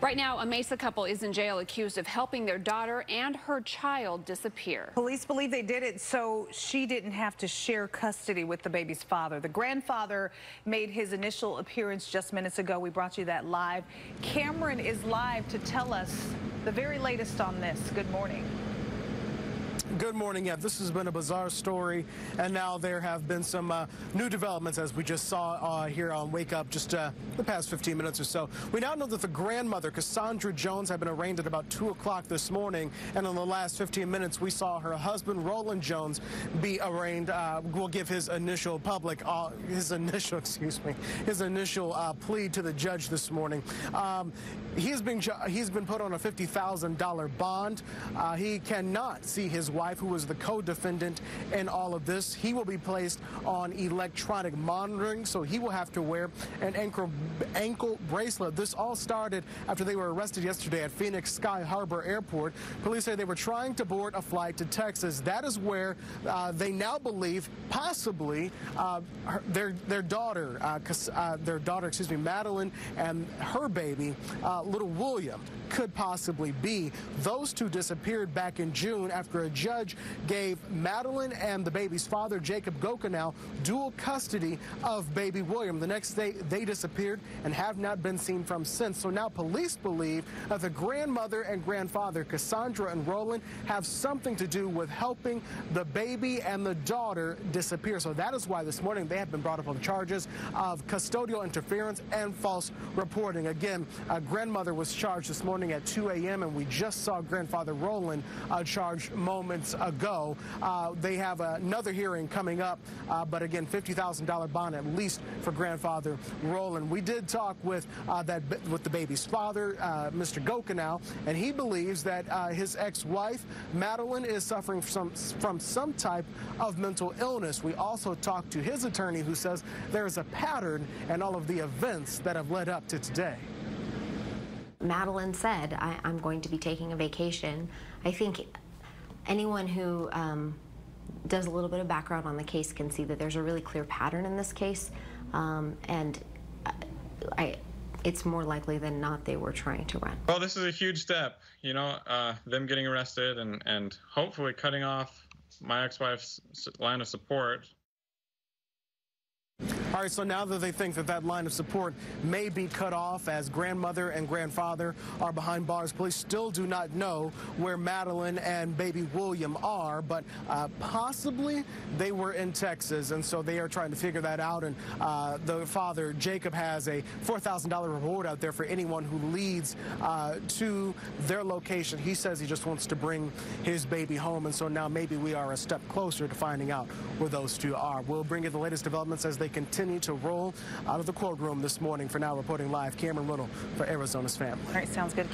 Right now, a Mesa couple is in jail accused of helping their daughter and her child disappear. Police believe they did it so she didn't have to share custody with the baby's father. The grandfather made his initial appearance just minutes ago. We brought you that live. Cameron is live to tell us the very latest on this. Good morning. Good morning. Yeah, this has been a bizarre story, and now there have been some new developments, as we just saw here on Wake Up just the past 15 minutes or so. We now know that the grandmother, Cassandra Jones, had been arraigned at about 2 o'clock this morning, and in the last 15 minutes, we saw her husband, Roland Jones, be arraigned. We'll give his initial plea to the judge this morning. He's been put on a $50,000 bond. He cannot see his wife, who was the co-defendant in all of this. He will be placed on electronic monitoring, so he will have to wear an ankle bracelet. This all started after they were arrested yesterday at Phoenix Sky Harbor Airport. Police say they were trying to board a flight to Texas. That is where they now believe possibly their daughter, Madeline, and her baby, little William, could possibly be. Those two disappeared back in June after a judge gave Madeline and the baby's father, Jacob Gokenau, dual custody of baby William. The next day, they disappeared and have not been seen from since. So now police believe that the grandmother and grandfather, Cassandra and Roland, have something to do with helping the baby and the daughter disappear. So that is why this morning they have been brought up on charges of custodial interference and false reporting. Again, a grandmother was charged this morning at 2 a.m. and we just saw grandfather Roland charged moments ago. They have another hearing coming up, but again, $50,000 bond at least for grandfather Roland. We did talk with the baby's father, Mr. Gokenau, and he believes that his ex-wife, Madeline, is suffering from some type of mental illness. We also talked to his attorney, who says there is a pattern in all of the events that have led up to today. Madeline said, I'm going to be taking a vacation. I think anyone who does a little bit of background on the case can see that there's a really clear pattern in this case, and it's more likely than not they were trying to run. Well, this is a huge step, you know, them getting arrested and hopefully cutting off my ex-wife's line of support. All right, so now that they think that that line of support may be cut off as grandmother and grandfather are behind bars, police still do not know where Madeline and baby William are, but possibly they were in Texas, and so they are trying to figure that out. And the father, Jacob, has a $4,000 reward out there for anyone who leads to their location. He says he just wants to bring his baby home, and so now maybe we are a step closer to finding out where those two are. We'll bring you the latest developments as they continue to roll out of the courtroom this morning. For now, reporting live, Cameron Little for Arizona's Family. All right, sounds good.